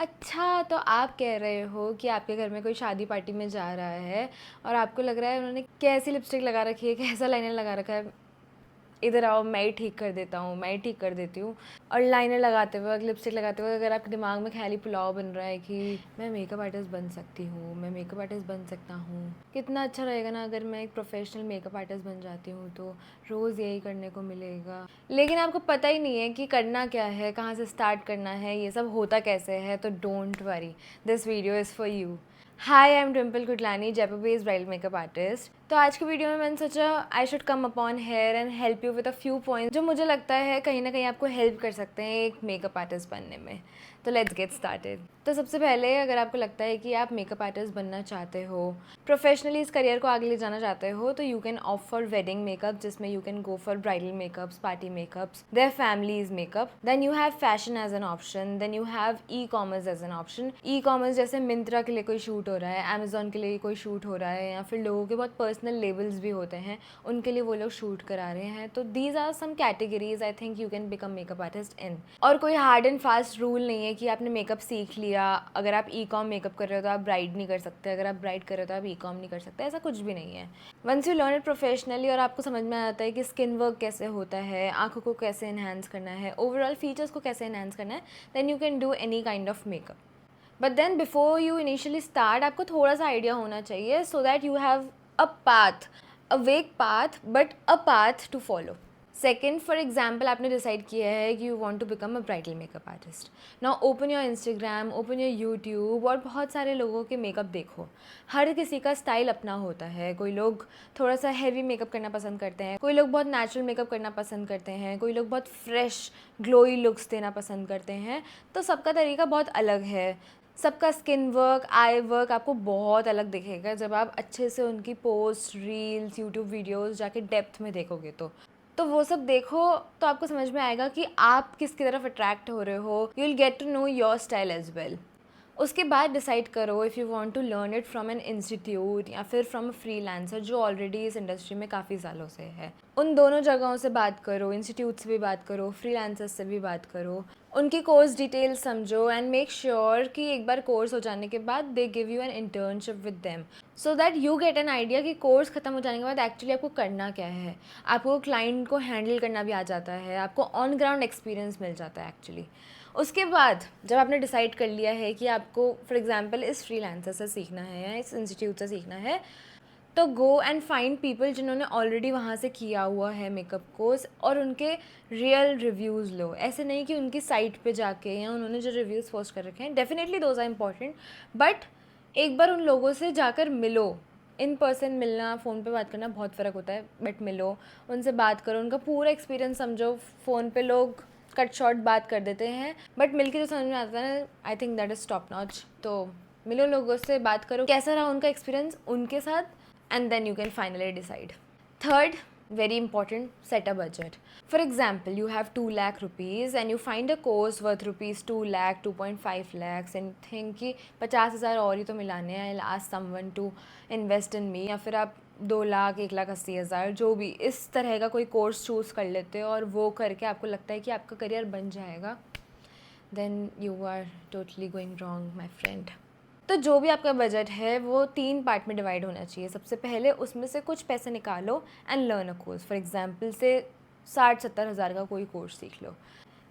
अच्छा, तो आप कह रहे हो कि आपके घर में कोई शादी पार्टी में जा रहा है और आपको लग रहा है उन्होंने कैसी लिपस्टिक लगा रखी है, कैसा लाइनर लगा रखा है। इधर आओ, मैं ही ठीक कर देता हूँ, मैं ही ठीक कर देती हूँ। और लाइनर लगाते वक्त, लिपस्टिक लगाते वक्त अगर आपके दिमाग में ख्याली पुलाव बन रहा है कि मैं मेकअप आर्टिस्ट बन सकती हूँ, मैं मेकअप आर्टिस्ट बन सकता हूँ, कितना अच्छा रहेगा ना अगर मैं एक प्रोफेशनल मेकअप आर्टिस्ट बन जाती हूँ, तो रोज़ यही करने को मिलेगा। लेकिन आपको पता ही नहीं है कि करना क्या है, कहाँ से स्टार्ट करना है, ये सब होता कैसे है। तो don't worry, this video is for you. Hi, I am Dimple Kutlani, Jaipur based bridal makeup artist. तो आज की वीडियो में मैंने सोचा I should come upon here and help you with a few points जो मुझे लगता है कहीं ना कहीं आपको हेल्प कर सकते हैं एक मेकअप आर्टिस्ट बनने में। तो लेट्स गेट स्टार्टेड। तो सबसे पहले अगर आपको लगता है कि आप मेकअप आर्टिस्ट बनना चाहते हो, प्रोफेशनली इस करियर को आगे ले जाना चाहते हो, तो you can opt for wedding makeup, जिसमें you can go for bridal makeups, party makeups, their families makeup. Then you have fashion as an option, then you have e commerce as an option. E commerce जैसे मिंत्रा के लिए कोई shoot हो रहा है, Amazon के लिए कोई शूट हो रहा है, या फिर लोगों के बहुत पर्सनल लेबल्स भी होते हैं, उनके लिए वो लोग शूट करा रहे हैं। तो these are some categories I think you can become makeup artist in. और कोई हार्ड एंड फास्ट रूल नहीं है कि आपने मेकअप सीख लिया, अगर आप ई कॉम मेकअप कर रहे हो तो आप ब्राइड नहीं कर सकते, अगर आप ब्राइड कर रहे हो तो आप ई कॉम नहीं कर सकते, ऐसा कुछ भी नहीं है। Once you learn it professionally और आपको समझ में आता है कि स्किन वर्क कैसे होता है, आंखों को कैसे इन्हांस करना है, ओवरऑल फीचर्स को कैसे इन्हांस करना है, then you can do any kind of makeup. But then before you initially start, आपको थोड़ा सा आइडिया होना चाहिए so that you have a path, a vague path, but a path to follow. Second, for example आपने decide किया है कि you want to become a bridal makeup artist. Now open your Instagram, open your YouTube और बहुत सारे लोगों के makeup देखो। हर किसी का स्टाइल अपना होता है। कोई लोग थोड़ा सा हैवी मेकअप करना पसंद करते हैं, कोई लोग बहुत नेचुरल मेकअप करना पसंद करते हैं, कोई लोग बहुत फ्रेश ग्लोई लुक्स देना पसंद करते हैं। तो सबका तरीका बहुत अलग है। सबका स्किन वर्क, आई वर्क आपको बहुत अलग दिखेगा जब आप अच्छे से उनकी पोस्ट, रील्स, यूट्यूब वीडियोस जाके डेप्थ में देखोगे। तो वो सब देखो, तो आपको समझ में आएगा कि आप किसकी तरफ अट्रैक्ट हो रहे हो। You will get to know your style as well. उसके बाद डिसाइड करो if you want to learn it from an institute या फिर फ्रॉम अ फ्रीलांसर जो ऑलरेडी इस इंडस्ट्री में काफ़ी सालों से है। उन दोनों जगहों से बात करो, इंस्टीट्यूट से भी बात करो, फ्रीलांसर्स से भी बात करो, उनकी कोर्स डिटेल्स समझो एंड मेक श्योर कि एक बार कोर्स हो जाने के बाद they give you an internship with them, so that you get an idea कि कोर्स ख़त्म हो जाने के बाद एक्चुअली आपको करना क्या है। आपको क्लाइंट को हैंडल करना भी आ जाता है, आपको ऑन ग्राउंड एक्सपीरियंस मिल जाता है एक्चुअली। उसके बाद जब आपने डिसाइड कर लिया है कि आपको फॉर एग्जांपल इस फ्रीलांसर से सीखना है या इस इंस्टीट्यूट से सीखना है, तो गो एंड फाइंड पीपल जिन्होंने ऑलरेडी वहाँ से किया हुआ है मेकअप कोर्स और उनके रियल रिव्यूज़ लो। ऐसे नहीं कि उनकी साइट पे जाके या उन्होंने जो रिव्यूज़ पोस्ट कर रखे हैं, definitely those are important, but एक बार उन लोगों से जाकर मिलो। इन पर्सन मिलना, फ़ोन पे बात करना बहुत फ़र्क होता है, बट मिलो, उनसे बात करो, उनका पूरा एक्सपीरियंस समझो। फ़ोन पे लोग कट शॉर्ट बात कर देते हैं, बट मिल के जो समझ में आता है ना, I think that is top notch. तो मिलो, लोगों से बात करो, कैसा रहा उनका एक्सपीरियंस उनके साथ, and then you can finally decide. Third, very important, set a budget. For example, you have 2 lakh rupees and you find a course worth rupees 2 lakh, 2.5 lakhs and think कि 50,000 और ही तो मिलाने हैं, I'll ask someone to invest in me, या फिर आप 2 लाख, 1,80,000 जो भी इस तरह का कोई कोर्स चूज़ कर लेते हो और वो करके आपको लगता है कि आपका करियर बन जाएगा, then you are totally going wrong, my friend. तो जो भी आपका बजट है वो 3 पार्ट में डिवाइड होना चाहिए। सबसे पहले उसमें से कुछ पैसे निकालो and learn a course. For example से 60-70 हज़ार का कोई कोर्स सीख लो।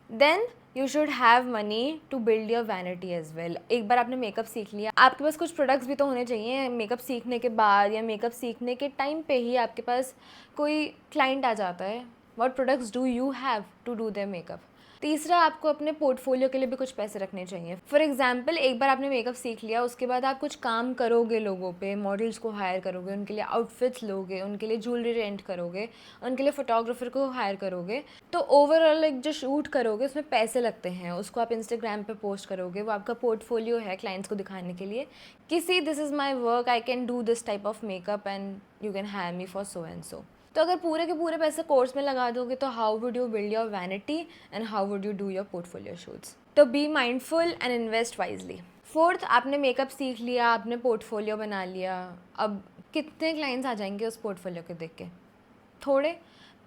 Then you should have money to build your vanity as well. एक बार आपने मेकअप सीख लिया, आपके पास कुछ प्रोडक्ट्स भी तो होने चाहिए। मेकअप सीखने के बाद या मेकअप सीखने के टाइम पे ही आपके पास कोई क्लाइंट आ जाता है, what products do you have to do their makeup. तीसरा, आपको अपने पोर्टफोलियो के लिए भी कुछ पैसे रखने चाहिए। फॉर एग्जाम्पल, एक बार आपने मेकअप सीख लिया, उसके बाद आप कुछ काम करोगे, लोगों पे मॉडल्स को हायर करोगे, उनके लिए आउटफिट्स लोगे, उनके लिए ज्वेलरी रेंट करोगे, उनके लिए फोटोग्राफर को हायर करोगे, तो ओवरऑल एक जो शूट करोगे उसमें पैसे लगते हैं। उसको आप इंस्टाग्राम पे पोस्ट करोगे, वो आपका पोर्टफोलियो है क्लाइंट्स को दिखाने के लिए कि see this is my work, I can do this type of makeup and you can hire me for so and so. तो अगर पूरे के पूरे पैसे कोर्स में लगा दोगे तो how would you build your vanity and how would you do your portfolio shoots. तो be mindful and invest wisely. Fourth, आपने मेकअप सीख लिया, आपने पोर्टफोलियो बना लिया, अब कितने क्लाइंट्स आ जाएंगे उस पोर्टफोलियो को देख के? थोड़े।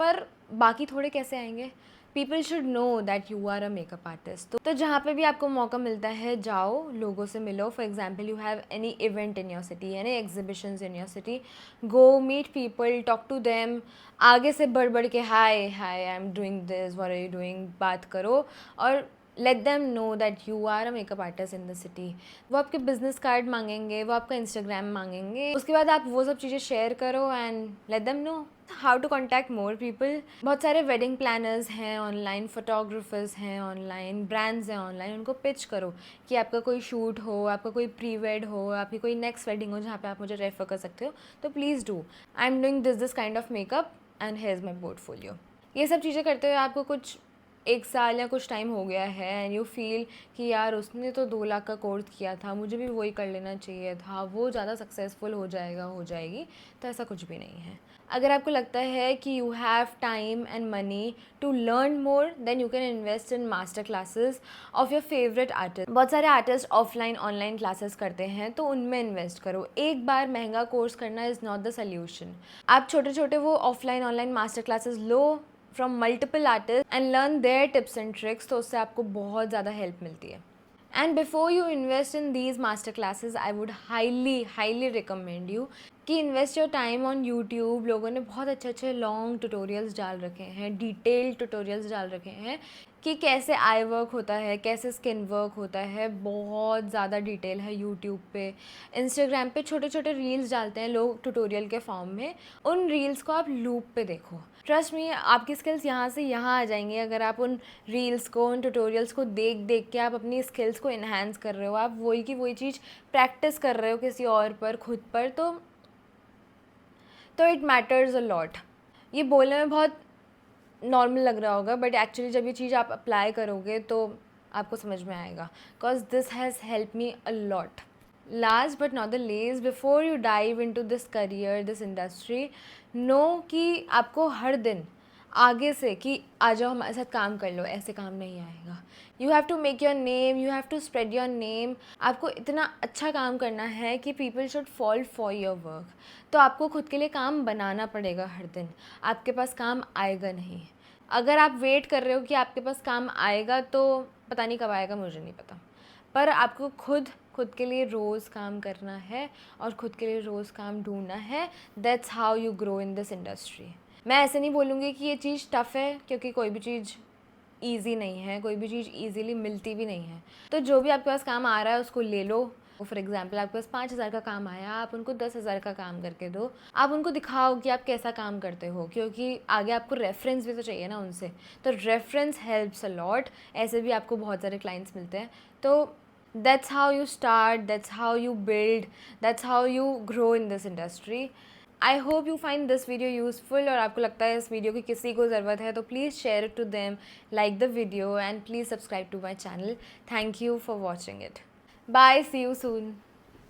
पर बाकी थोड़े कैसे आएंगे? People should know that you are a makeup artist. तो जहाँ पे भी आपको मौका मिलता है जाओ, लोगों से मिलो। For example you have any event in your city, any exhibitions in your city, go meet people, talk to them. आगे से बढ़ बढ़ के hi hi I am doing this, what are you doing, बात करो और let them know that you are a makeup artist in the city. वो आपके बिजनेस कार्ड मांगेंगे, वो आपका इंस्टाग्राम मांगेंगे, उसके बाद आप वो सब चीज़ें शेयर करो and let them know how to contact more people. बहुत सारे वेडिंग प्लानर्स हैं ऑनलाइन, फोटोग्राफर्स हैं ऑनलाइन, ब्रांड्स हैं ऑनलाइन, उनको पिच करो कि आपका कोई शूट हो, आपका कोई प्री वेड हो, आपकी कोई नेक्स्ट वेडिंग हो जहाँ पे आप मुझे रेफर कर सकते हो, तो please do, I am doing this kind of makeup and here is my portfolio. ये सब चीज़ें करते हुए आपको कुछ 1 साल या कुछ टाइम हो गया है एंड यू फील कि यार उसने तो 2 लाख का कोर्स किया था, मुझे भी वही कर लेना चाहिए था, वो ज़्यादा सक्सेसफुल हो जाएगा, हो जाएगी, तो ऐसा कुछ भी नहीं है। अगर आपको लगता है कि you have time and money to learn more, then you can invest in master classes of your favourite artist. बहुत सारे आर्टिस्ट ऑफलाइन ऑनलाइन क्लासेस करते हैं, तो उनमें इन्वेस्ट करो। एक बार महंगा कोर्स करना इज़ नॉट द सोल्यूशन। आप छोटे छोटे वो ऑफलाइन ऑनलाइन मास्टर क्लासेस लो from multiple artist and learn their tips and tricks, तो उससे आपको बहुत ज़्यादा हेल्प मिलती है। And before you invest in these master classes, I would highly recommend you कि invest your time on YouTube. लोगों ने बहुत अच्छे अच्छे लॉन्ग ट्यूटोरियल्स डाल रखे हैं, डिटेल्ड ट्यूटोरियल्स डाल रखे हैं कि कैसे आई वर्क होता है, कैसे स्किन वर्क होता है, बहुत ज़्यादा डिटेल है यूट्यूब पे। इंस्टाग्राम पे छोटे छोटे रील्स डालते हैं लोग ट्यूटोरियल के फॉर्म में, उन रील्स को आप लूप पे देखो। ट्रस्ट मी, आपकी स्किल्स यहाँ से यहाँ आ जाएंगी अगर आप उन रील्स को, उन ट्यूटोरियल्स को देख देख के आप अपनी स्किल्स को इन्हांस कर रहे हो, आप वही की वही चीज़ प्रैक्टिस कर रहे हो किसी और पर, खुद पर, तो इट मैटर्स अ लॉट। ये बोलने में बहुत नॉर्मल लग रहा होगा, बट एक्चुअली जब ये चीज़ आप अप्लाई करोगे तो आपको समझ में आएगा, because this has help me a lot. Last but not the least, before you dive into this career, this industry, know कि आपको हर दिन आगे से कि आ जाओ हमारे साथ काम कर लो, ऐसे काम नहीं आएगा। You have to make your name, you have to spread your name. आपको इतना अच्छा काम करना है कि people should fall for your work. तो आपको खुद के लिए काम बनाना पड़ेगा हर दिन, आपके पास काम आएगा नहीं। अगर आप वेट कर रहे हो कि आपके पास काम आएगा, तो पता नहीं कब आएगा, मुझे नहीं पता, पर आपको खुद के लिए रोज़ काम करना है और खुद के लिए रोज़ काम ढूंढना है। That's how you grow in this industry. मैं ऐसे नहीं बोलूँगी कि ये चीज़ टफ़ है, क्योंकि कोई भी चीज़ ईजी नहीं है, कोई भी चीज़ ईजीली मिलती भी नहीं है। तो जो भी आपके पास काम आ रहा है उसको ले लो। फॉर एग्जाम्पल आपके पास 5,000 का काम आया, आप उनको 10,000 का काम करके दो। आप उनको दिखाओ कि आप कैसा काम करते हो, क्योंकि आगे आपको रेफरेंस भी तो चाहिए ना उनसे। तो रेफरेंस हेल्प्स अ लॉट। ऐसे भी आपको बहुत सारे क्लाइंट्स मिलते हैं। तो that's how you start, that's how you build, that's how you grow in this industry. I hope you find this video useful, और आपको लगता है इस वीडियो की किसी को ज़रूरत है तो please share it to them, like the video and please subscribe to my channel. Thank you for watching it. Bye, see you soon.